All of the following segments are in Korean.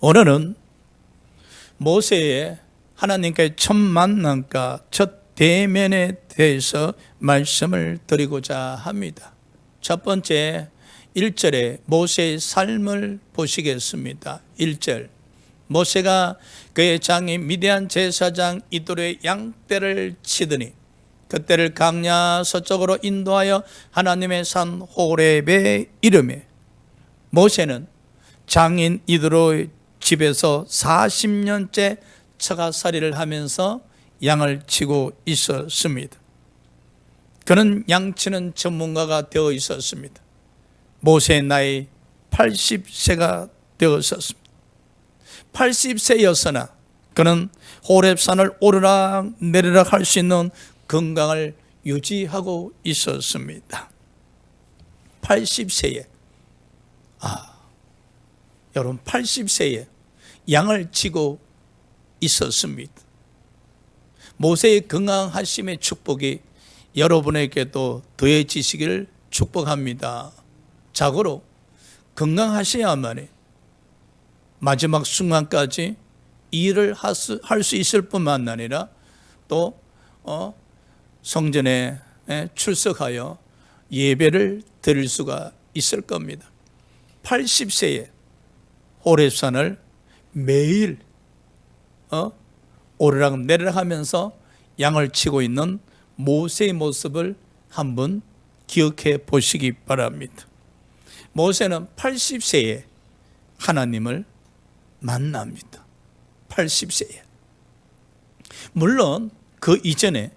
오늘은 모세의 하나님과의 첫 만남과 첫 대면에 대해서 말씀을 드리고자 합니다. 첫 번째 1절에 모세의 삶을 보시겠습니다. 1절, 모세가 그의 장인 미디안 제사장 이돌의 양떼를 치더니 그때를 강야 서쪽으로 인도하여 하나님의 산 호렙에 이르매, 모세는 장인 이돌의 집에서 40년째 처가살이를 하면서 양을 치고 있었습니다. 그는 양치는 전문가가 되어 있었습니다. 모세의 나이 80세가 되었었습니다. 80세였으나 그는 호렙산을 오르락 내리락 할 수 있는 건강을 유지하고 있었습니다. 80세에 여러분 80세에 양을 치고 있었습니다. 모세의 건강하심의 축복이 여러분에게도 더해지시기를 축복합니다. 자고로 건강하셔야만이 마지막 순간까지 일을 할 수 있을 뿐만 아니라 또 성전에 출석하여 예배를 드릴 수가 있을 겁니다. 80세에 호렙산을 매일 오르락 내리락 하면서 양을 치고 있는 모세의 모습을 한번 기억해 보시기 바랍니다. 모세는 80세에 하나님을 만납니다. 80세에. 물론 그 이전에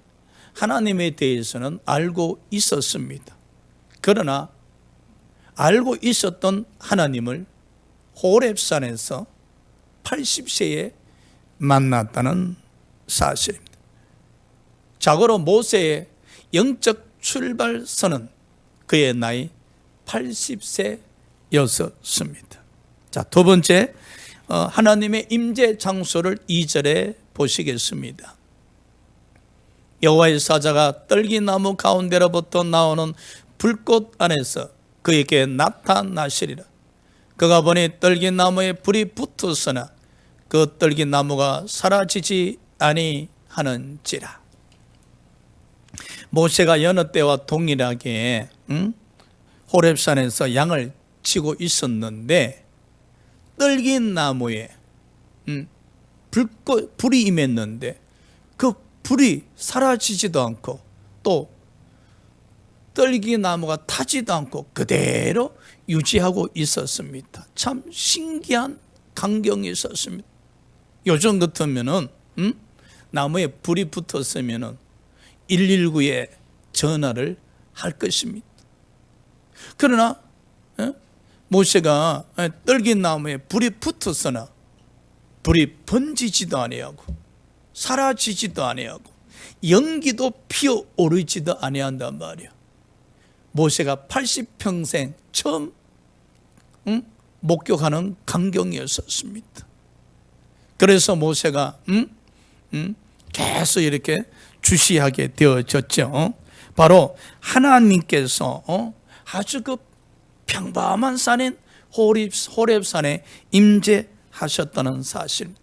하나님에 대해서는 알고 있었습니다. 그러나 알고 있었던 하나님을 호렙산에서 80세에 만났다는 사실입니다. 자고로 모세의 영적 출발선은 그의 나이 80세였습니다. 자, 두 번째, 하나님의 임재 장소를 2절에 보시겠습니다. 여호와의 사자가 떨기나무 가운데로부터 나오는 불꽃 안에서 그에게 나타나시리라. 그가 보니 떨기나무에 불이 붙었으나 그 떨기나무가 사라지지 아니하는지라. 모세가 여느 때와 동일하게 호렙산에서 양을 치고 있었는데 떨기나무에 불이 임했는데 그 불이 사라지지도 않고 또 떨기나무가 타지도 않고 그대로 유지하고 있었습니다. 참 신기한 광경이 있었습니다. 요즘 같으면은 나무에 불이 붙었으면은 119에 전화를 할 것입니다. 그러나 모세가 떨기나무에 불이 붙었으나 불이 번지지도 아니하고 사라지지도 아니하고 연기도 피어오르지도 아니한단 말이야. 모세가 80평생 처음 목격하는 광경이었습니다. 그래서 모세가 계속 이렇게 주시하게 되어졌죠. 바로 하나님께서 아주 그 평범한 산인 호렙산에 임재하셨다는 사실.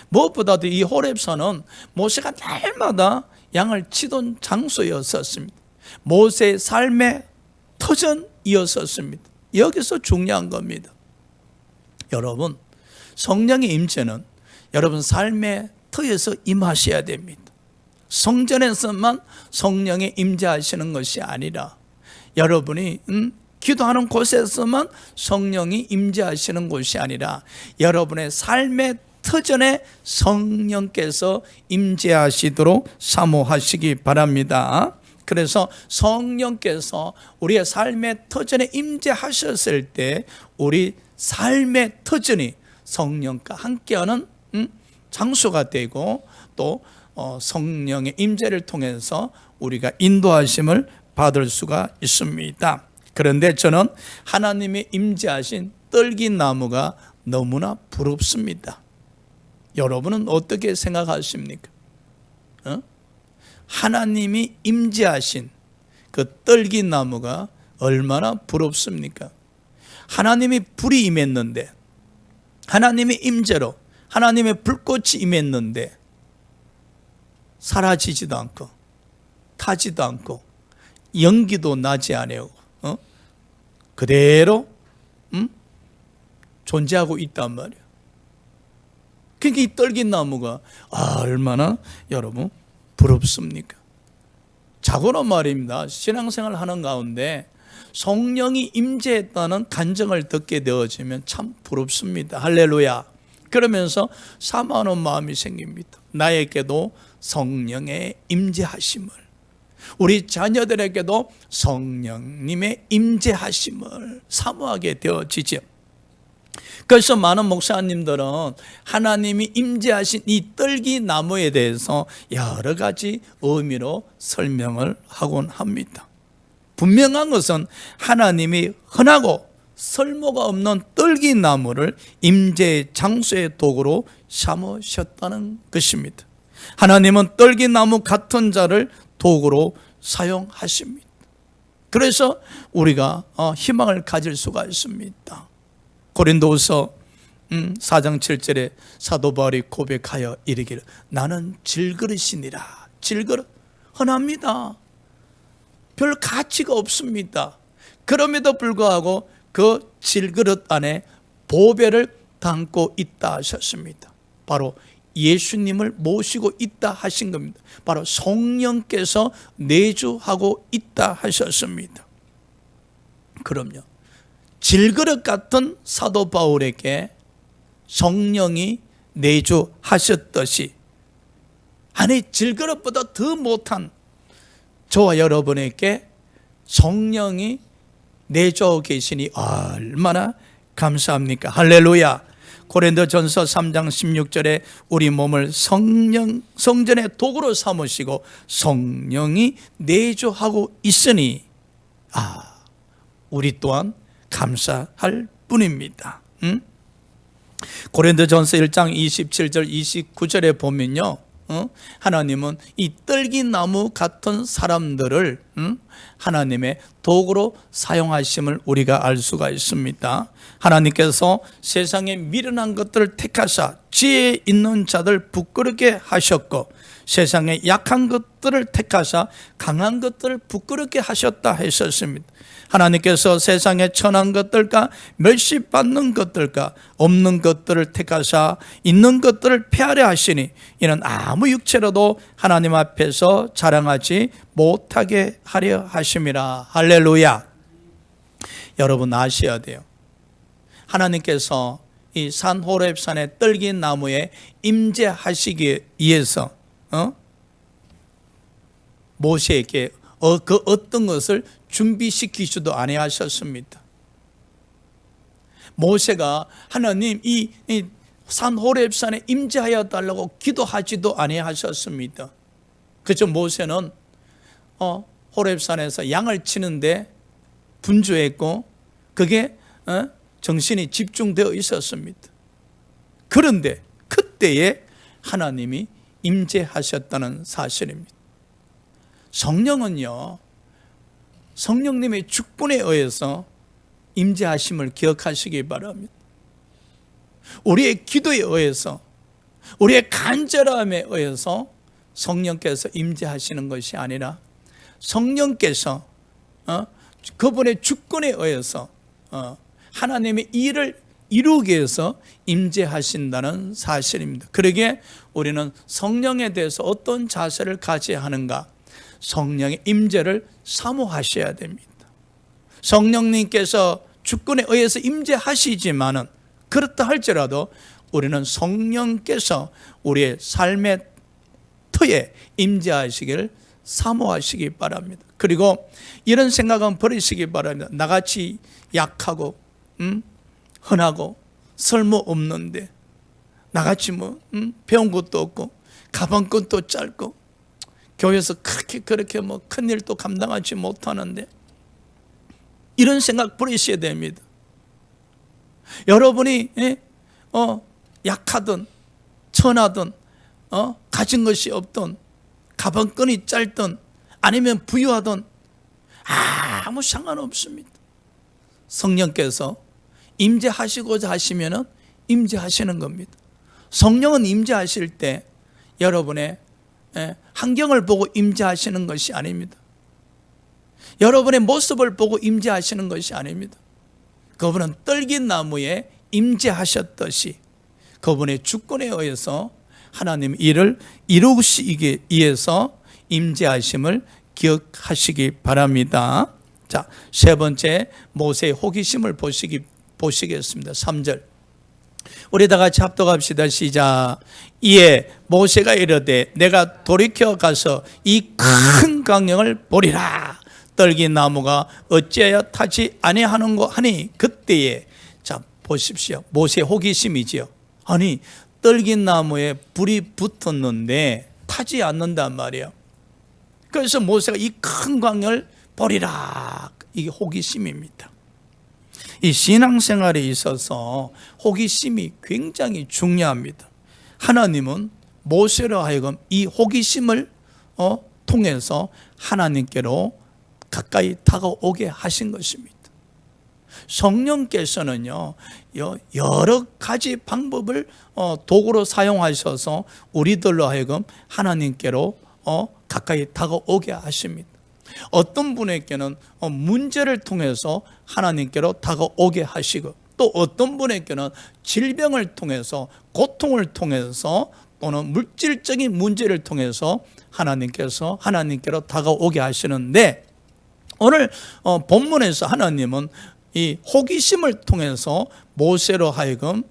무엇보다도 이 호렙산은 모세가 날마다 양을 치던 장소였었습니다. 모세의 삶의 터전이었었습니다. 여기서 중요한 겁니다. 여러분, 성령의 임재는 여러분 삶의 터에서 임하셔야 됩니다. 성전에서만 성령의 임재하시는 것이 아니라 여러분이 기도하는 곳에서만 성령이 임재하시는 곳이 아니라 여러분의 삶의 터전에 성령께서 임재하시도록 사모하시기 바랍니다. 그래서 성령께서 우리의 삶의 터전에 임재하셨을 때 우리 삶의 터전이 성령과 함께하는 장소가 되고 또 성령의 임재를 통해서 우리가 인도하심을 받을 수가 있습니다. 그런데 저는 하나님의 임재하신 떨기나무가 너무나 부럽습니다. 여러분은 어떻게 생각하십니까? 하나님이 임재하신 그 떨기나무가 얼마나 부럽습니까? 하나님이 불이 임했는데 하나님의 임재로 하나님의 불꽃이 임했는데 사라지지도 않고 타지도 않고 연기도 나지 않고 그대로 존재하고 있단 말이에요. 그러니까 이 떨기나무가 얼마나 여러분 부럽습니까? 자고로 말입니다. 신앙생활 하는 가운데 성령이 임재했다는 간증을 듣게 되어지면 참 부럽습니다. 할렐루야. 그러면서 사모하는 마음이 생깁니다. 나에게도 성령의 임재하심을, 우리 자녀들에게도 성령님의 임재하심을 사모하게 되어지죠. 그래서 많은 목사님들은 하나님이 임재하신 이 떨기나무에 대해서 여러 가지 의미로 설명을 하곤 합니다. 분명한 것은 하나님이 흔하고 설모가 없는 떨기나무를 임재의 장소의 도구로 삼으셨다는 것입니다. 하나님은 떨기나무 같은 자를 도구로 사용하십니다. 그래서 우리가 희망을 가질 수가 있습니다. 고린도후서 4장 7절에 사도 바울이 고백하여 이르기를 나는 질그릇이니라. 질그릇 흔합니다. 별 가치가 없습니다. 그럼에도 불구하고 그 질그릇 안에 보배를 담고 있다 하셨습니다. 바로 예수님을 모시고 있다 하신 겁니다. 바로 성령께서 내주하고 있다 하셨습니다. 그럼요, 질그릇 같은 사도 바울에게 성령이 내주하셨듯이 안에 질그릇보다 더 못한 저와 여러분에게 성령이 내주하고 계시니 얼마나 감사합니까? 할렐루야. 고린도전서 3장 16절에 우리 몸을 성전의 도구로 삼으시고 성령이 내주하고 있으니 우리 또한 감사할 뿐입니다. 고린도전서 1장 27절 29절에 보면요, 하나님은 이 떨기나무 같은 사람들을 하나님의 도구로 사용하심을 우리가 알 수가 있습니다. 하나님께서 세상에 미련한 것들을 택하사 지혜 있는 자들 부끄럽게 하셨고 세상에 약한 것들을 택하사 강한 것들을 부끄럽게 하셨다 했었습니다. 하나님께서 세상에 천한 것들과 멸시받는 것들과 없는 것들을 택하사 있는 것들을 폐하려 하시니 이는 아무 육체로도 하나님 앞에서 자랑하지 못하게 하려 하심이라. 할렐루야. 여러분 아셔야 돼요. 하나님께서 이 산 호렙산의 떨기나무에 임재하시기 위해서 모세에게 그 어떤 것을 준비시키지도 아니하셨습니다. 모세가 하나님 이 산 호렙산에 임재하여 달라고 기도하지도 아니하셨습니다. 그래서 모세는 호렙산에서 양을 치는데 분주했고 그게 정신이 집중되어 있었습니다. 그런데 그때에 하나님이 임재하셨다는 사실입니다. 성령은요, 성령님의 축분에 의해서 임재하심을 기억하시기 바랍니다. 우리의 기도에 의해서, 우리의 간절함에 의해서 성령께서 임재하시는 것이 아니라 성령께서 그분의 주권에 의해서 하나님의 일을 이루기 위해서 임재하신다는 사실입니다. 그러기에 우리는 성령에 대해서 어떤 자세를 가져야 하는가? 성령의 임재를 사모하셔야 됩니다. 성령님께서 주권에 의해서 임재하시지만은 그렇다 할지라도 우리는 성령께서 우리의 삶의 터에 임재하시기를 사모하시기 바랍니다. 그리고 이런 생각은 버리시기 바랍니다. 나같이 약하고 흔하고 설모 없는데 나같이 배운 것도 없고 가방끈도 짧고 교회에서 그렇게 큰 일도 감당하지 못하는데 이런 생각 버리셔야 됩니다. 여러분이 약하든 천하든 가진 것이 없든 가방끈이 짧든 아니면 부유하든 아무 상관없습니다. 성령께서 임재하시고자 하시면은 임재하시는 겁니다. 성령은 임재하실 때 여러분의 환경을 보고 임재하시는 것이 아닙니다. 여러분의 모습을 보고 임재하시는 것이 아닙니다. 그분은 떨긴 나무에 임재하셨듯이 그분의 주권에 의해서 하나님 일을 이루시기 위해서 임재하심을 기억하시기 바랍니다. 자, 세 번째 모세의 호기심을 보시겠습니다. 3절 우리 다 같이 합독합시다. 시작. 이에 모세가 이르되 내가 돌이켜 가서 이 큰 광명을 보리라. 떨긴 나무가 어찌하여 타지 아니하는고 하니 그때에, 자 보십시오. 모세의 호기심이지요. 아니 떨긴 나무에 불이 붙었는데 타지 않는단 말이에요. 그래서 모세가 이 큰 광명을 보리라. 이게 호기심입니다. 이 신앙생활에 있어서 호기심이 굉장히 중요합니다. 하나님은 모세로 하여금 이 호기심을 통해서 하나님께로 가까이 다가오게 하신 것입니다. 성령께서는요, 여러 가지 방법을 도구로 사용하셔서 우리들로 하여금 하나님께로 가까이 다가오게 하십니다. 어떤 분에게는 문제를 통해서 하나님께로 다가오게 하시고, 또 어떤 분에게는 질병을 통해서, 고통을 통해서, 또는 물질적인 문제를 통해서 하나님께로 다가오게 하시는데, 오늘 본문에서 하나님은 이 호기심을 통해서 모세로 하여금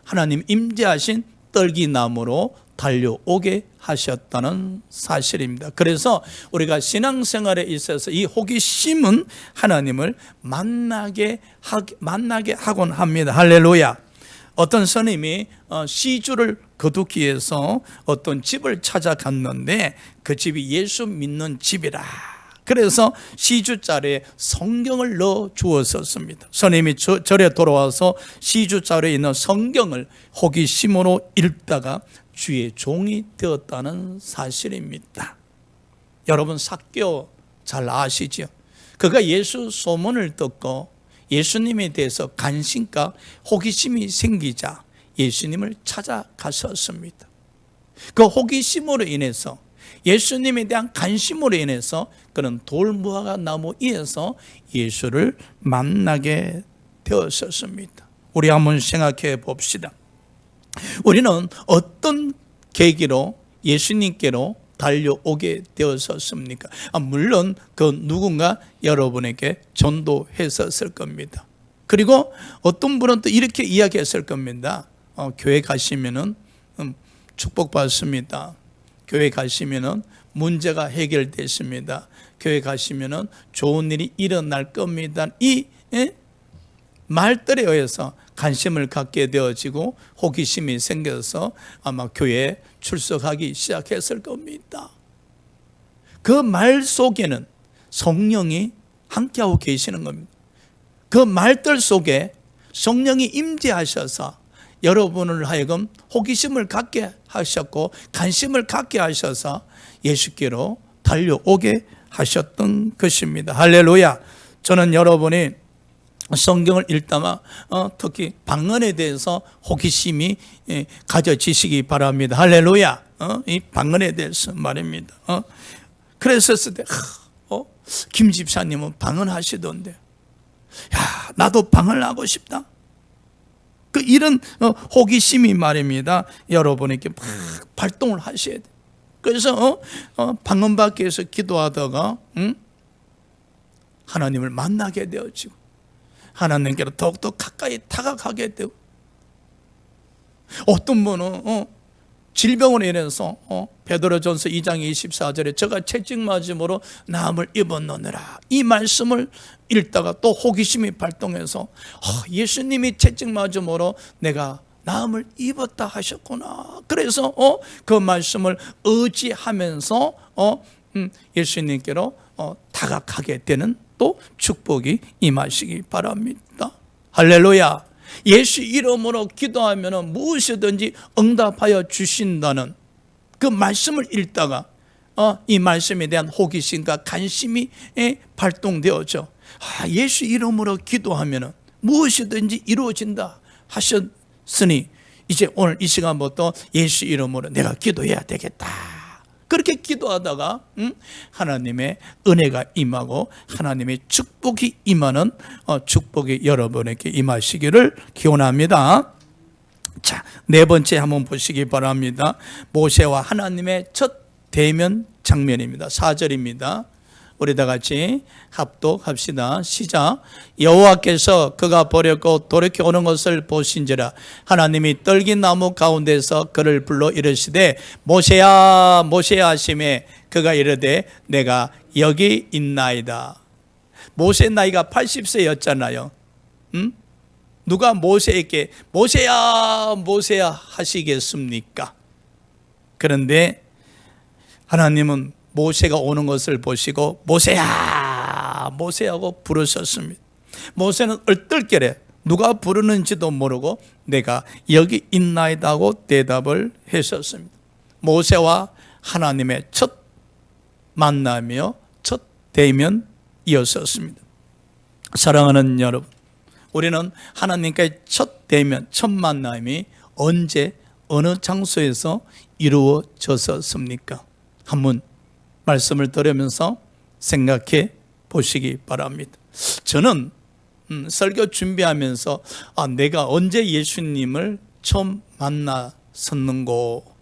하나님 임재하신 떨기나무로 달려오게 하셨다는 사실입니다. 그래서 우리가 신앙생활에 있어서 이 호기심은 하나님을 만나게 하곤 합니다. 할렐루야. 어떤 스님이 시주를 거두기 위해서 어떤 집을 찾아갔는데 그 집이 예수 믿는 집이라. 그래서 시주자리에 성경을 넣어 주었었습니다. 스님이 절에 돌아와서 시주자리에 있는 성경을 호기심으로 읽다가 주의 종이 되었다는 사실입니다. 여러분 삭개오 잘 아시죠? 그가 예수 소문을 듣고 예수님에 대해서 관심과 호기심이 생기자 예수님을 찾아갔었습니다. 그 호기심으로 인해서, 예수님에 대한 관심으로 인해서 그는 돌무화과 나무 위에서 예수를 만나게 되었었습니다. 우리 한번 생각해 봅시다. 우리는 어떤 계기로 예수님께로 달려오게 되었었습니까? 물론 그 누군가 여러분에게 전도했었을 겁니다. 그리고 어떤 분은 또 이렇게 이야기했을 겁니다. 교회 가시면은 축복받습니다. 교회 가시면은 문제가 해결됐습니다. 교회 가시면은 좋은 일이 일어날 겁니다. 이 말들에 의해서 관심을 갖게 되어지고 호기심이 생겨서 아마 교회에 출석하기 시작했을 겁니다. 그 말 속에는 성령이 함께하고 계시는 겁니다. 그 말들 속에 성령이 임재하셔서 여러분을 하여금 호기심을 갖게 하셨고 관심을 갖게 하셔서 예수께로 달려오게 하셨던 것입니다. 할렐루야. 저는 여러분이 성경을 읽다가 특히 방언에 대해서 호기심이 가져지시기 바랍니다. 할렐루야. 이 방언에 대해서 말입니다. 그랬었을 때 김 집사님은 방언하시던데, 야 나도 방언하고 싶다. 그 이런 호기심이 말입니다. 여러분에게 막 발동을 하셔야 돼. 그래서 방언 받기 위해서 기도하다가 하나님을 만나게 되어지고 하나님께로 더욱더 가까이 다가가게 되고, 어떤 분은 질병으로 인해서 베드로전서 2장 24절에 저가 채찍 맞음으로 나음을 입었느니라, 이 말씀을 읽다가 또 호기심이 발동해서 예수님이 채찍 맞음으로 내가 나음을 입었다 하셨구나. 그래서 그 말씀을 의지하면서 예수님께로 다가가게 되는 또 축복이 임하시기 바랍니다. 할렐루야. 예수 이름으로 기도하면 무엇이든지 응답하여 주신다는 그 말씀을 읽다가 이 말씀에 대한 호기심과 관심이 발동되어져 예수 이름으로 기도하면 무엇이든지 이루어진다 쓰니 이제 오늘 이 시간부터 예수 이름으로 내가 기도해야 되겠다. 그렇게 기도하다가 하나님의 은혜가 임하고 하나님의 축복이 임하는 축복이 여러분에게 임하시기를 기원합니다. 자, 네 번째 한번 보시기 바랍니다. 모세와 하나님의 첫 대면 장면입니다. 4절입니다. 우리 다 같이 합독합시다. 시작. 여호와께서 그가 버렸고 돌이켜 오는 것을 보신지라 하나님이 떨긴 나무 가운데서 그를 불러 이르시되 모세야 모세야 하시매 그가 이르되 내가 여기 있나이다. 모세 나이가 80세였잖아요. 누가 모세에게 모세야 모세야 하시겠습니까? 그런데 하나님은 모세가 오는 것을 보시고 모세야 모세하고 부르셨습니다. 모세는 얼떨결에 누가 부르는지도 모르고 내가 여기 있나이다 하고 대답을 했었습니다. 모세와 하나님의 첫 만남이요 첫 대면이었었습니다. 사랑하는 여러분, 우리는 하나님과의 첫 대면, 첫 만남이 언제 어느 장소에서 이루어졌었습니까? 한번 말씀을 들으면서 생각해 보시기 바랍니다. 저는 설교 준비하면서 내가 언제 예수님을 처음 만났었는고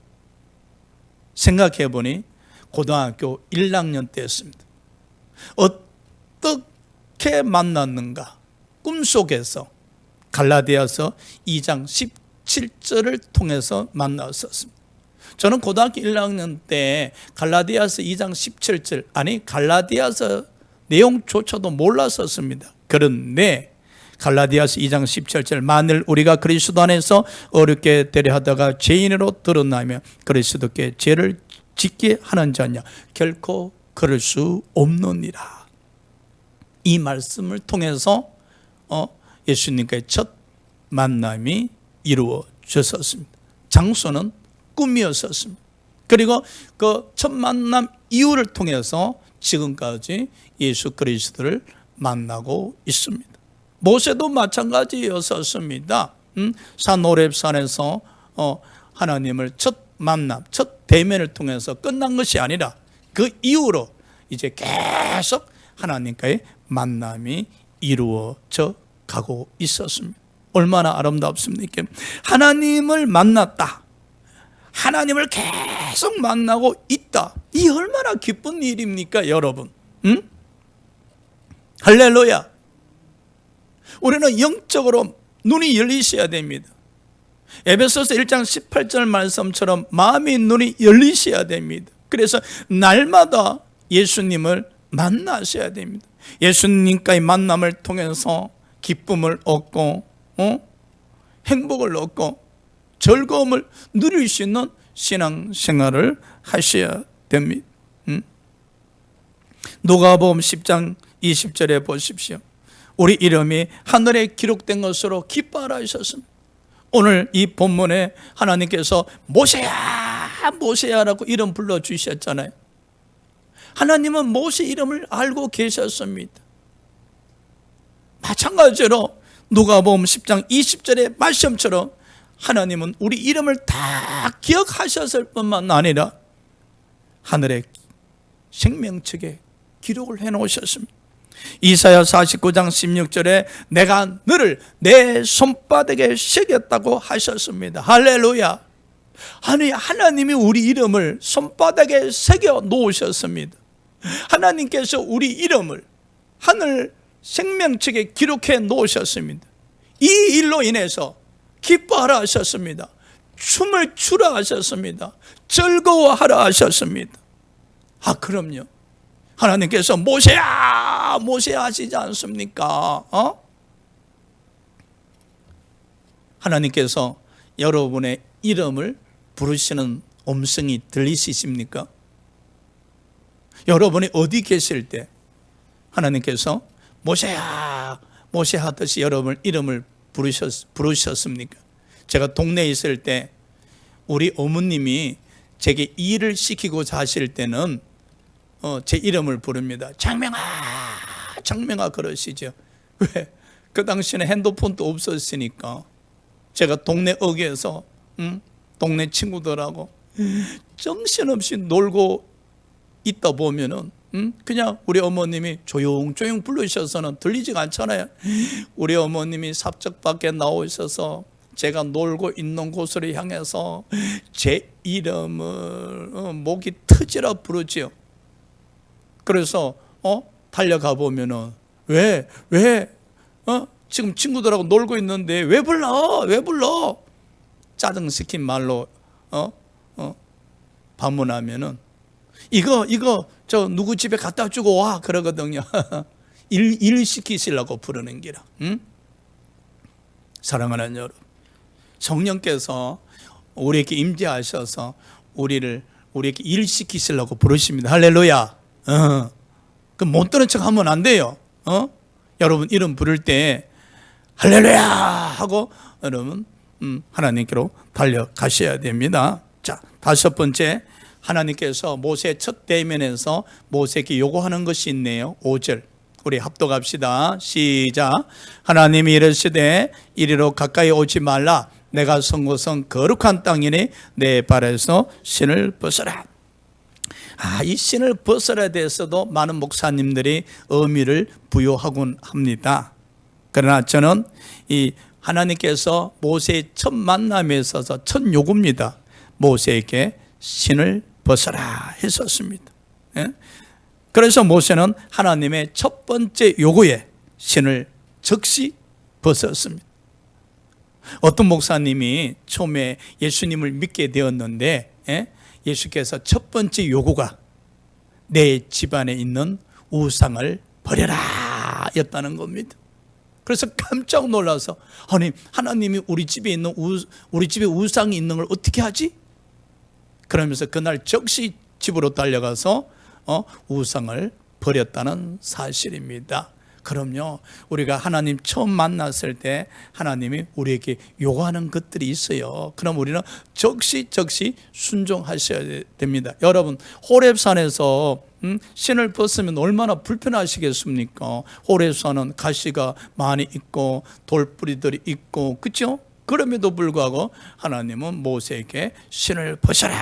생각해 보니 고등학교 1학년 때였습니다. 어떻게 만났는가? 꿈속에서 갈라디아서 2장 17절을 통해서 만났었습니다. 저는 고등학교 1학년 때 갈라디아서 2장 17절 갈라디아서 내용조차도 몰랐었습니다. 그런데 갈라디아서 2장 17절 만일 우리가 그리스도 안에서 어렵게 되려 하다가 죄인으로 드러나면 그리스도께 죄를 짓게 하는 자냐 결코 그럴 수 없느니라. 이 말씀을 통해서 예수님과의 첫 만남이 이루어졌었습니다. 장소는 꿈이었었습니다. 그리고 그 첫 만남 이후를 통해서 지금까지 예수 그리스도를 만나고 있습니다. 모세도 마찬가지였었습니다. 산 호렙산에서 하나님을 첫 만남, 첫 대면을 통해서 끝난 것이 아니라 그 이후로 이제 계속 하나님과의 만남이 이루어져 가고 있었습니다. 얼마나 아름답습니까? 하나님을 만났다. 하나님을 계속 만나고 있다. 이 얼마나 기쁜 일입니까, 여러분? 할렐루야. 우리는 영적으로 눈이 열리셔야 됩니다. 에베소서 1장 18절 말씀처럼 마음의 눈이 열리셔야 됩니다. 그래서 날마다 예수님을 만나셔야 됩니다. 예수님과의 만남을 통해서 기쁨을 얻고 행복을 얻고 즐거움을 누릴 수 있는 신앙생활을 하셔야 됩니다. 누가복음 10장 20절에 보십시오. 우리 이름이 하늘에 기록된 것으로 기뻐하라 하셨습니다. 오늘 이 본문에 하나님께서 모세야 모세야라고 이름 불러주셨잖아요. 하나님은 모세 이름을 알고 계셨습니다. 마찬가지로 누가복음 10장 20절의 말씀처럼 하나님은 우리 이름을 다 기억하셨을 뿐만 아니라 하늘의 생명책에 기록을 해놓으셨습니다. 이사야 49장 16절에 내가 너를 내 손바닥에 새겼다고 하셨습니다. 할렐루야. 아니, 하나님이 우리 이름을 손바닥에 새겨 놓으셨습니다. 하나님께서 우리 이름을 하늘 생명책에 기록해 놓으셨습니다. 이 일로 인해서 기뻐하라 하셨습니다. 춤을 추라 하셨습니다. 즐거워하라 하셨습니다. 그럼요. 하나님께서 모세야 모세야 하시지 않습니까? 하나님께서 여러분의 이름을 부르시는 음성이 들리십니까? 여러분이 어디 계실 때 하나님께서 모세야 모세야 하듯이 여러분 이름을 부르셨습니까? 제가 동네에 있을 때 우리 어머님이 제게 일을 시키고자 하실 때는 제 이름을 부릅니다. 장명아 장명아 그러시죠. 왜? 그 당시에는 핸드폰도 없었으니까 제가 동네 어귀에서 동네 친구들하고 정신없이 놀고 있다 보면은 그냥 우리 어머님이 조용조용 부르셔서는 들리지가 않잖아요. 우리 어머님이 삽적 밖에 나와 있어서 제가 놀고 있는 곳으로 향해서 제 이름을 목이 터지라 부르지요. 그래서 달려가 보면은 왜 지금 친구들하고 놀고 있는데 왜 불러? 짜증시킨 말로 반문하면은 이거 저 누구 집에 갖다 주고 와 그러거든요. 일 시키시려고 부르는 기라. 사랑하는 여러분, 성령께서 우리에게 임재하셔서 우리에게 일 시키시려고 부르십니다. 할렐루야. 그 못 들은 척 하면 안 돼요. 여러분 이름 부를 때 할렐루야 하고 여러분 하나님께로 달려가셔야 됩니다. 자, 다섯 번째, 하나님께서 모세 첫 대면에서 모세에게 요구하는 것이 있네요. 5절 우리 합독합시다. 시작. 하나님이 이르시되 이리로 가까이 오지 말라. 내가 선 곳은 거룩한 땅이니 내 발에서 신을 벗어라. 이 신을 벗어라 대해서도 많은 목사님들이 의미를 부여하곤 합니다. 그러나 저는 이 하나님께서 모세의 첫 만남에 있어서 첫 요구입니다. 모세에게 신을 벗어라 했었습니다. 그래서 모세는 하나님의 첫 번째 요구에 신을 즉시 벗었습니다. 어떤 목사님이 처음에 예수님을 믿게 되었는데 예수께서 첫 번째 요구가 내 집안에 있는 우상을 버려라 였다는 겁니다. 그래서 깜짝 놀라서 아니 하나님이 우리 집에 우상이 있는 걸 어떻게 하지? 그러면서 그날 즉시 집으로 달려가서 우상을 버렸다는 사실입니다. 그럼요, 우리가 하나님 처음 만났을 때 하나님이 우리에게 요구하는 것들이 있어요. 그럼 우리는 즉시 순종하셔야 됩니다. 여러분, 호렙산에서 신을 벗으면 얼마나 불편하시겠습니까? 호렙산은 가시가 많이 있고 돌뿌리들이 있고, 그렇죠? 그럼에도 불구하고 하나님은 모세에게 신을 벗어라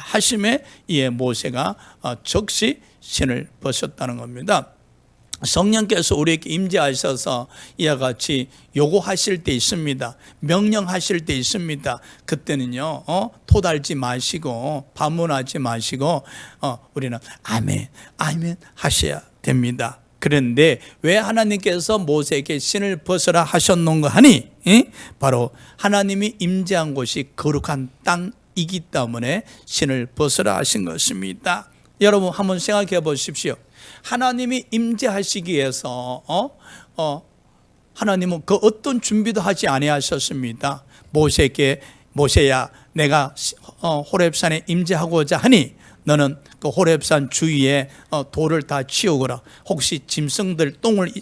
하심에 이에 모세가 즉시 신을 벗었다는 겁니다. 성령께서 우리에게 임재하셔서 이와 같이 요구하실 때 있습니다. 명령하실 때 있습니다. 그때는요, 토달지 마시고 반문하지 마시고 우리는 아멘 하셔야 됩니다. 그런데 왜 하나님께서 모세에게 신을 벗어라 하셨는가 하니 바로 하나님이 임재한 곳이 거룩한 땅이기 때문에 신을 벗어라 하신 것입니다. 여러분 한번 생각해 보십시오. 하나님이 임재하시기 위해서 하나님은 그 어떤 준비도 하지 아니하셨습니다. 모세에게 모세야 내가 호렙산에 임재하고자 하니 너는 그 호렙산 주위에 돌을 다 치우거라. 혹시 짐승들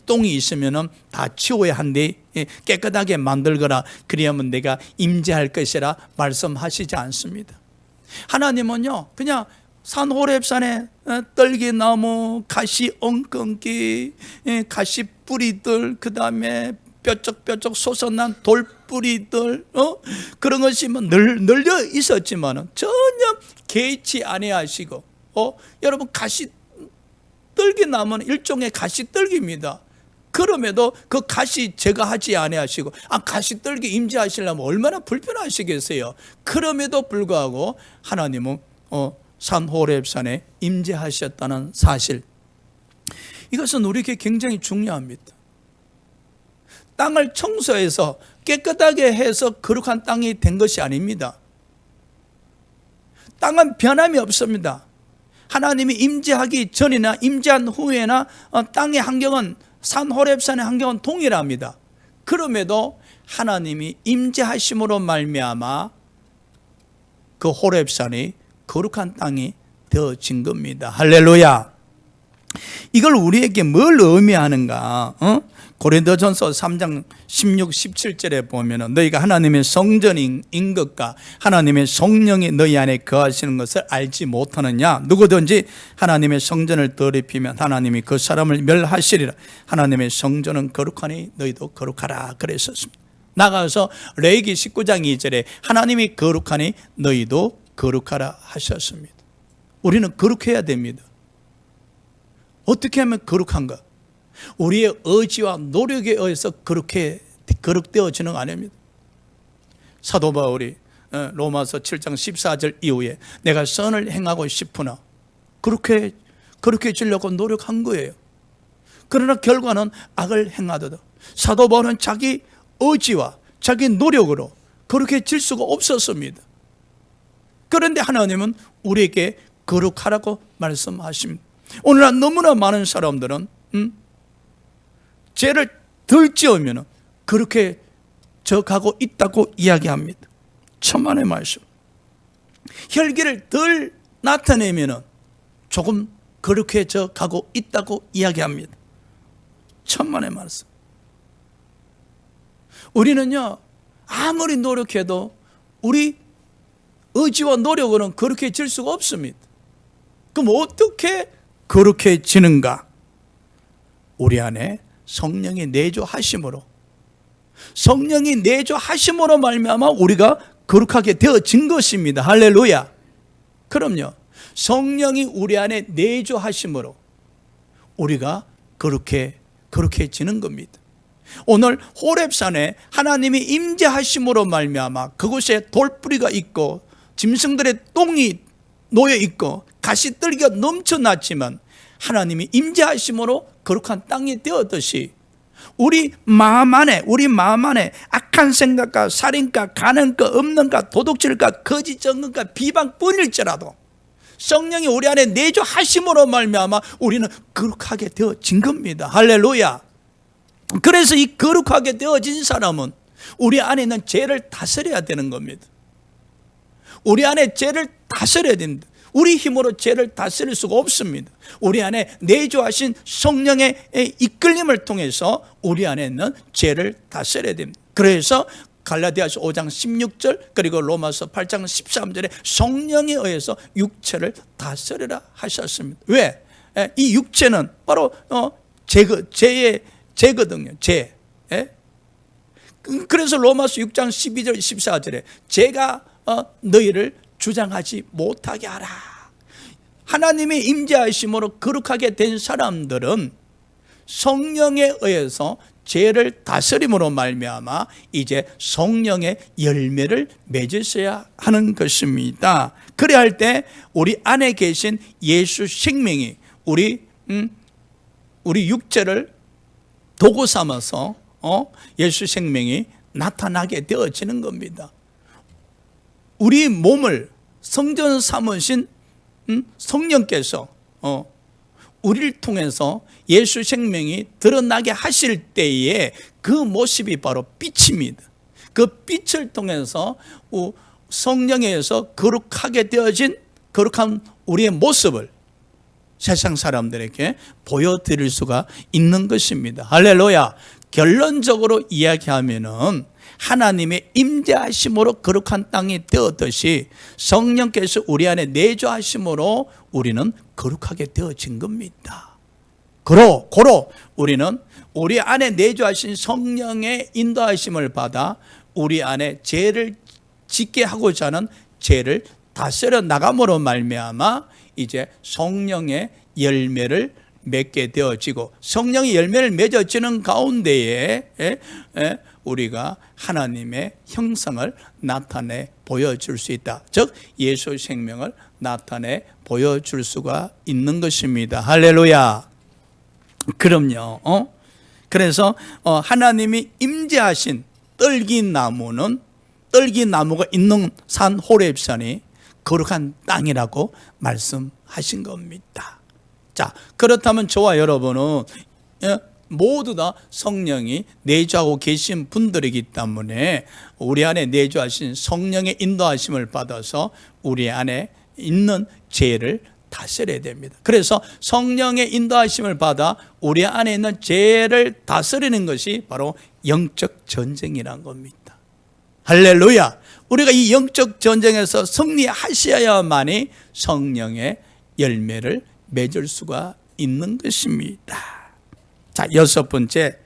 똥이 있으면 다 치워야 한데 깨끗하게 만들거라. 그리하면 내가 임재할 것이라 말씀하시지 않습니다. 하나님은요 그냥 산 호렙산에 떨기나무, 가시 엉겅기, 가시 뿌리들, 그 다음에 뾰족뾰족 솟아난 돌뿌리들 그런 것이 널려 있었지만 전혀 개의치 아니하시고 여러분 가시 떨기나무는 일종의 가시 떨기입니다. 그럼에도 그 가시 제거하지 아니하시고 가시 떨기 임재하시려면 얼마나 불편하시겠어요. 그럼에도 불구하고 하나님은 산 호렙산에 임재하셨다는 사실, 이것은 우리에게 굉장히 중요합니다. 땅을 청소해서 깨끗하게 해서 거룩한 땅이 된 것이 아닙니다. 땅은 변함이 없습니다. 하나님이 임재하기 전이나 임재한 후에나 땅의 환경은 산 호렙산의 환경은 동일합니다. 그럼에도 하나님이 임재하심으로 말미암아 그 호렙산이 거룩한 땅이 되어진 겁니다. 할렐루야. 이걸 우리에게 뭘 의미하는가? 고린도전서 3장 16, 17절에 보면 너희가 하나님의 성전인 것과 하나님의 성령이 너희 안에 거하시는 것을 알지 못하느냐? 누구든지 하나님의 성전을 더럽히면 하나님이 그 사람을 멸하시리라. 하나님의 성전은 거룩하니 너희도 거룩하라 그랬었습니다. 나가서 레위기 19장 2절에 하나님이 거룩하니 너희도 거룩하라 하셨습니다. 우리는 거룩해야 됩니다. 어떻게 하면 거룩한가? 우리의 의지와 노력에 의해서 거룩되어지는 거 아닙니다. 사도 바울이 로마서 7장 14절 이후에 내가 선을 행하고 싶으나 그렇게 지려고 노력한 거예요. 그러나 결과는 악을 행하도다. 사도 바울은 자기 의지와 자기 노력으로 그렇게 질 수가 없었습니다. 그런데 하나님은 우리에게 거룩하라고 말씀하십니다. 오늘날 너무나 많은 사람들은 죄를 덜 지으면 그렇게 져가고 있다고 이야기합니다. 천만의 말씀. 혈기를 덜 나타내면 조금 그렇게 져가고 있다고 이야기합니다. 천만의 말씀. 우리는요, 아무리 노력해도 우리 의지와 노력으로는 그렇게 질 수가 없습니다. 그럼 어떻게 그렇게 지는가? 우리 안에 성령이 내주하심으로, 성령이 내주하심으로 말미암아 우리가 거룩하게 되어진 것입니다. 할렐루야. 그럼요, 성령이 우리 안에 내주하심으로 우리가 거룩해지는 겁니다. 오늘 호렙산에 하나님이 임재하심으로 말미암아 그곳에 돌뿌리가 있고 짐승들의 똥이 놓여 있고 가시떨기가 넘쳐났지만 하나님이 임재하심으로 거룩한 땅이 되었듯이 우리 마음 안에 악한 생각과 살인과 간음과 없는가 도둑질과 거짓 증언과 비방뿐일지라도 성령이 우리 안에 내주하심으로 말미암아 우리는 거룩하게 되어진 겁니다. 할렐루야. 그래서 이 거룩하게 되어진 사람은 우리 안에 있는 죄를 다스려야 되는 겁니다. 우리 안에 죄를 다스려야 됩니다. 우리 힘으로 죄를 다스릴 수가 없습니다. 우리 안에 내주하신 성령의 이끌림을 통해서 우리 안에 있는 죄를 다스려야 됩니다. 그래서 갈라디아서 5장 16절 그리고 로마서 8장 13절에 성령에 의해서 육체를 다스리라 하셨습니다. 왜? 이 육체는 바로 죄거든요. 죄. 그래서 로마서 6장 12절 14절에 죄가 너희를 주장하지 못하게 하라. 하나님의 임재하심으로 거룩하게 된 사람들은 성령에 의해서 죄를 다스림으로 말미암아 이제 성령의 열매를 맺으셔야 하는 것입니다. 그래야 할 때 우리 안에 계신 예수 생명이 우리 육체를 도구 삼아서 예수 생명이 나타나게 되어지는 겁니다. 우리 몸을 성전 삼으신 성령께서 우리를 통해서 예수 생명이 드러나게 하실 때에 그 모습이 바로 빛입니다. 그 빛을 통해서 성령에 의해서 거룩하게 되어진 거룩한 우리의 모습을 세상 사람들에게 보여드릴 수가 있는 것입니다. 할렐루야. 결론적으로 이야기하면은 하나님의 임재하심으로 거룩한 땅이 되었듯이 성령께서 우리 안에 내주하심으로 우리는 거룩하게 되어진 겁니다. 고로 우리는 우리 안에 내주하신 성령의 인도하심을 받아 우리 안에 죄를 짓게 하고자 하는 죄를 다스려 나감으로 말미암아 이제 성령의 열매를 맺게 되어지고 성령의 열매를 맺어지는 가운데에 우리가 하나님의 형상을 나타내 보여줄 수 있다. 즉 예수 생명을 나타내 보여줄 수가 있는 것입니다. 할렐루야. 그럼요. 그래서 하나님이 임재하신 떨기나무가 있는 산 호렙산이 거룩한 땅이라고 말씀하신 겁니다. 자, 그렇다면 저와 여러분은 모두 다 성령이 내주하고 계신 분들이기 때문에 우리 안에 내주하신 성령의 인도하심을 받아서 우리 안에 있는 죄를 다스려야 됩니다. 그래서 성령의 인도하심을 받아 우리 안에 있는 죄를 다스리는 것이 바로 영적 전쟁이라는 겁니다. 할렐루야. 우리가 이 영적 전쟁에서 승리하셔야만이 성령의 열매를 맺을 수가 있는 것입니다. 자, 여섯 번째,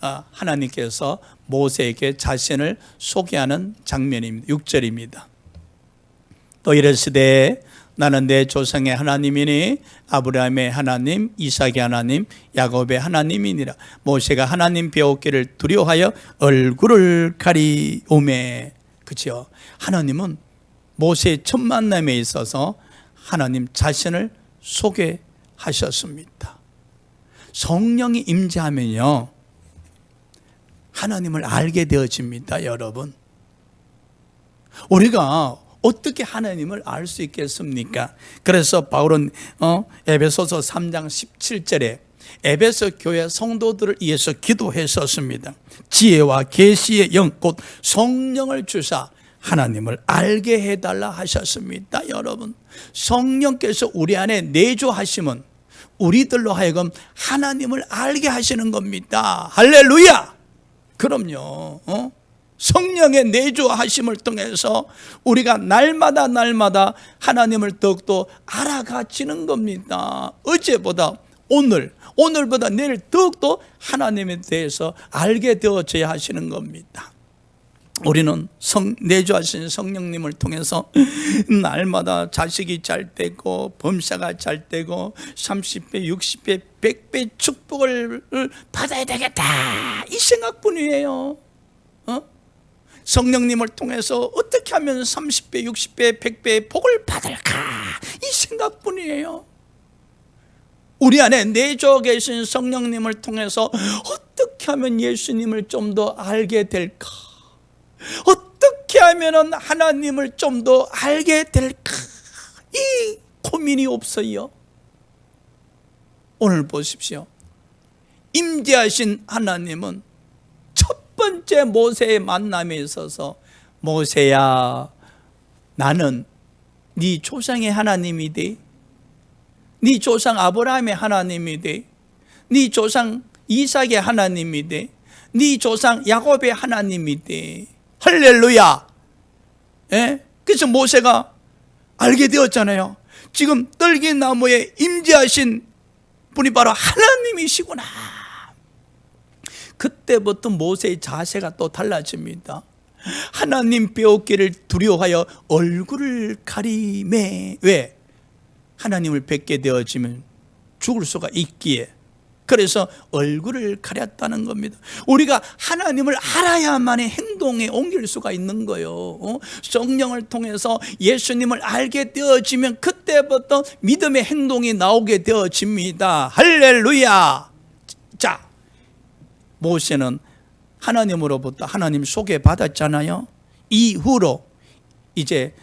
하나님께서 모세에게 자신을 소개하는 장면입니다. 6절입니다. 또 이르시되 나는 내 조상의 하나님이니 아브라함의 하나님, 이삭의 하나님, 야곱의 하나님이니라. 모세가 하나님 배웠기를 두려워하여 얼굴을 가리오매. 그렇죠? 하나님은 모세의 첫 만남에 있어서 하나님 자신을 소개하셨습니다. 성령이 임재하면요 하나님을 알게 되어집니다. 여러분, 우리가 어떻게 하나님을 알 수 있겠습니까? 그래서 바울은 에베소서 3장 17절에 에베소 교회 성도들을 위해서 기도했었습니다. 지혜와 계시의 영 곧 성령을 주사 하나님을 알게 해달라 하셨습니다. 여러분, 성령께서 우리 안에 내주하시면 우리들로 하여금 하나님을 알게 하시는 겁니다. 할렐루야! 그럼요. 성령의 내주하심을 통해서 우리가 날마다 하나님을 더욱더 알아가지는 겁니다. 어제보다 오늘보다 내일 더욱더 하나님에 대해서 알게 되어져야 하시는 겁니다. 우리는 내주하신 성령님을 통해서 날마다 자식이 잘 되고 범사가 잘 되고 30배, 60배, 100배 축복을 받아야 되겠다, 이 생각뿐이에요. 성령님을 통해서 어떻게 하면 30배, 60배, 100배의 복을 받을까, 이 생각뿐이에요. 우리 안에 내주어 계신 성령님을 통해서 어떻게 하면 예수님을 좀 더 알게 될까, 어떻게 하면 하나님을 좀 더 알게 될까, 이 고민이 없어요. 오늘 보십시오. 임재하신 하나님은 첫 번째 모세의 만남에 있어서 모세야, 나는 네 조상의 하나님이되, 네 조상 아브라함의 하나님이되, 네 조상 이삭의 하나님이되, 네 조상 야곱의 하나님이되. 할렐루야. 예? 그래서 모세가 알게 되었잖아요. 지금 떨기나무에 임재하신 분이 바로 하나님이시구나. 그때부터 모세의 자세가 또 달라집니다. 하나님 배웠기를 두려워하여 얼굴을 가리매. 왜? 하나님을 뵙게 되어지면 죽을 수가 있기에. 그래서 얼굴을 가렸다는 겁니다. 우리가 하나님을 알아야만의 행동에 옮길 수가 있는 거예요. 성령을 통해서 예수님을 알게 되어지면 그때부터 믿음의 행동이 나오게 되어집니다. 할렐루야. 자, 모세는 하나님으로부터 하나님 소개받았잖아요. 이후로 이제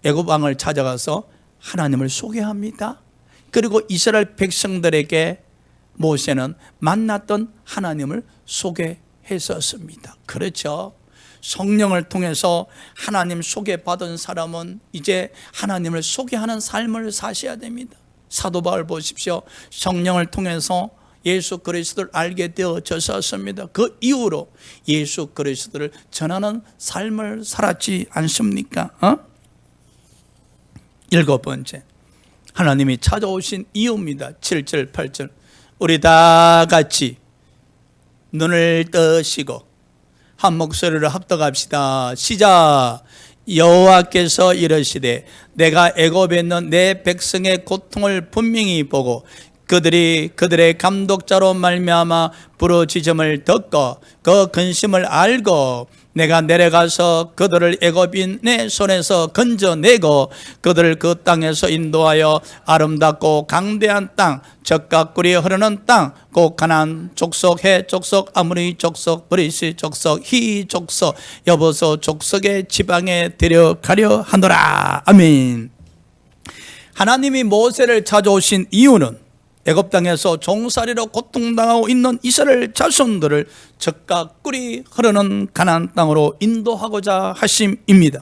애굽 왕을 찾아가서 하나님을 소개합니다. 그리고 이스라엘 백성들에게 모세는 만났던 하나님을 소개했었습니다. 그렇죠? 성령을 통해서 하나님 소개받은 사람은 이제 하나님을 소개하는 삶을 사셔야 됩니다. 사도 바울 보십시오. 성령을 통해서 예수 그리스도를 알게 되어졌었습니다. 그 이후로 예수 그리스도를 전하는 삶을 살았지 않습니까? 7번째, 하나님이 찾아오신 이유입니다. 7절, 8절. 우리 다 같이 눈을 뜨시고 한 목소리로 합독합시다. 시작. 여호와께서 이르시되 내가 애굽에 있는 내 백성의 고통을 분명히 보고 그들의 감독자로 말미암아 부르짖음을 듣고 그 근심을 알고 내가 내려가서 그들을 애굽인의 손에서 건져내고 그들을 그 땅에서 인도하여 아름답고 강대한 땅, 젖과 꿀이 흐르는 땅, 곧 가나안 족속, 헷 족속, 아모리 족속, 브리스 족속, 히 족속, 여보서 족속의 지방에 데려가려 하노라. 아멘. 하나님이 모세를 찾아오신 이유는 애굽 땅에서 종살이로 고통당하고 있는 이스라엘 자손들을 젖과 꿀이 흐르는 가나안 땅으로 인도하고자 하심입니다.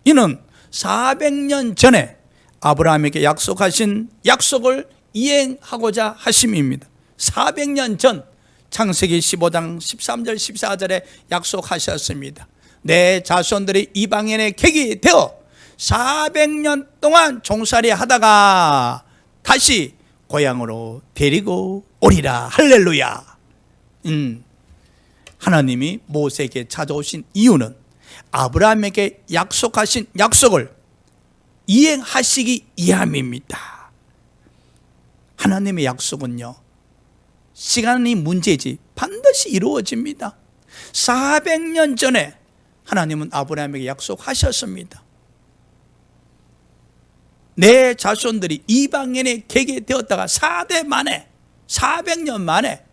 이는 400년 전에 아브라함에게 약속하신 약속을 이행하고자 하심입니다. 400년 전 창세기 15장 13절 14절에 약속하셨습니다. 내 자손들이 이방인의 객이 되어 400년 동안 종살이 하다가 다시 고향으로 데리고 오리라. 할렐루야. 하나님이 모세에게 찾아오신 이유는 아브라함에게 약속하신 약속을 이행하시기 위함입니다. 하나님의 약속은요, 시간이 문제지 반드시 이루어집니다. 400년 전에 하나님은 아브라함에게 약속하셨습니다. 내 자손들이 이방인에 계게 되었다가 4대 만에 400년 만에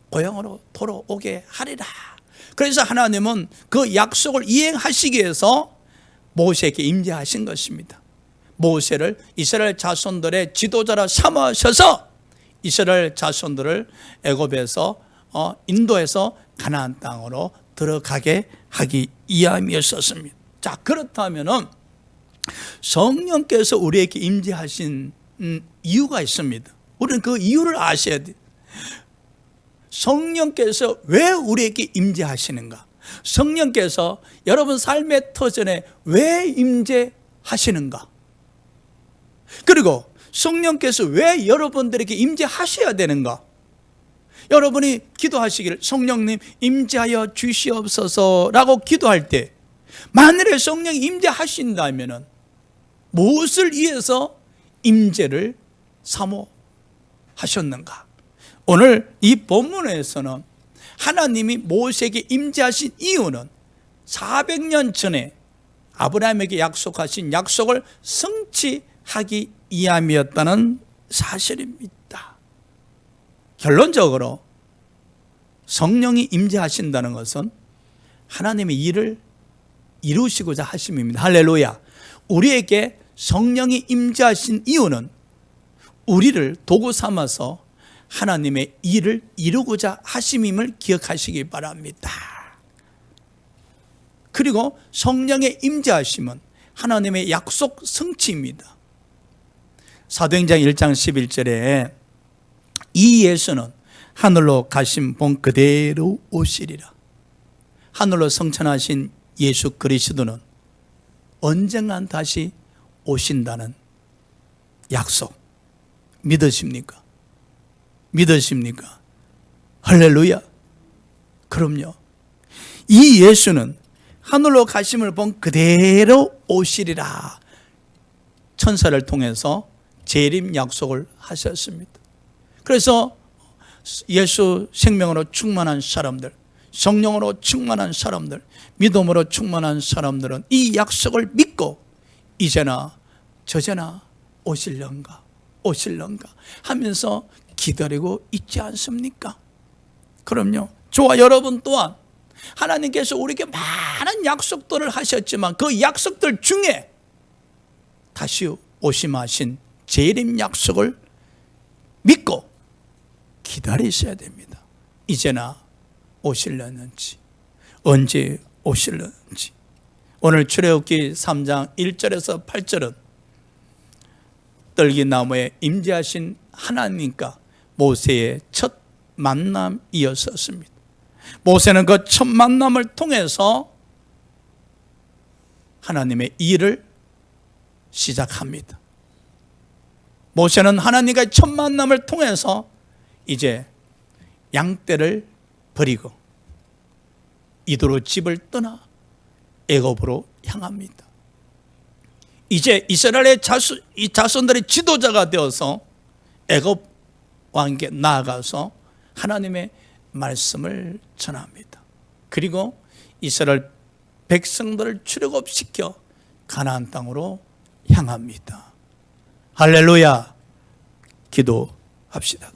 고향으로 돌아오게 하리라. 그래서 하나님은 그 약속을 이행하시기 위해서 모세에게 임재하신 것입니다. 모세를 이스라엘 자손들의 지도자로 삼으셔서 이스라엘 자손들을 애굽에서 인도해서 가나안 땅으로 들어가게 하기 위함이었습니다. 자, 그렇다면은 성령께서 우리에게 임재하신 이유가 있습니다. 우리는 그 이유를 아셔야 돼요. 성령께서 왜 우리에게 임재하시는가? 성령께서 여러분 삶의 터전에 왜 임재하시는가? 그리고 성령께서 왜 여러분들에게 임재하셔야 되는가? 여러분이 기도하시기를 성령님 임재하여 주시옵소서라고 기도할 때 만일에 성령이 임재하신다면 무엇을 위해서 임재를 사모하셨는가? 오늘 이 본문에서는 하나님이 모세에게 임재하신 이유는 400년 전에 아브라함에게 약속하신 약속을 성취하기 위함이었다는 사실입니다. 결론적으로 성령이 임재하신다는 것은 하나님의 일을 이루시고자 하심입니다. 할렐루야. 우리에게 성령이 임재하신 이유는 우리를 도구 삼아서 하나님의 일을 이루고자 하심임을 기억하시기 바랍니다. 그리고 성령의 임재하심은 하나님의 약속 성취입니다. 사도행전 1장 11절에 이 예수는 하늘로 가신 본 그대로 오시리라. 하늘로 승천하신 예수 그리스도는 언젠간 다시 오신다는 약속 믿으십니까? 믿으십니까? 할렐루야. 그럼요. 이 예수는 하늘로 가심을 본 그대로 오시리라. 천사를 통해서 재림 약속을 하셨습니다. 그래서 예수 생명으로 충만한 사람들, 성령으로 충만한 사람들, 믿음으로 충만한 사람들은 이 약속을 믿고 이제나 저제나 오실런가 하면서 기다리고 있지 않습니까? 그럼요. 저와 여러분 또한 하나님께서 우리에게 많은 약속들을 하셨지만 그 약속들 중에 다시 오심하신 재림 약속을 믿고 기다리셔야 됩니다. 이제나 오실려는지, 언제 오실려는지. 오늘 출애굽기 3장 1절에서 8절은 떨기나무에 임재하신 하나님과 모세의 첫 만남이었었습니다. 모세는 그 첫 만남을 통해서 하나님의 일을 시작합니다. 모세는 하나님과의 첫 만남을 통해서 이제 양떼를 버리고 이도로 집을 떠나 애굽으로 향합니다. 이제 이스라엘의 자손들의 지도자가 되어서 애굽 왕에게 나아가서 하나님의 말씀을 전합니다. 그리고 이스라엘 백성들을 출애굽시켜 가나안 땅으로 향합니다. 할렐루야. 기도합시다.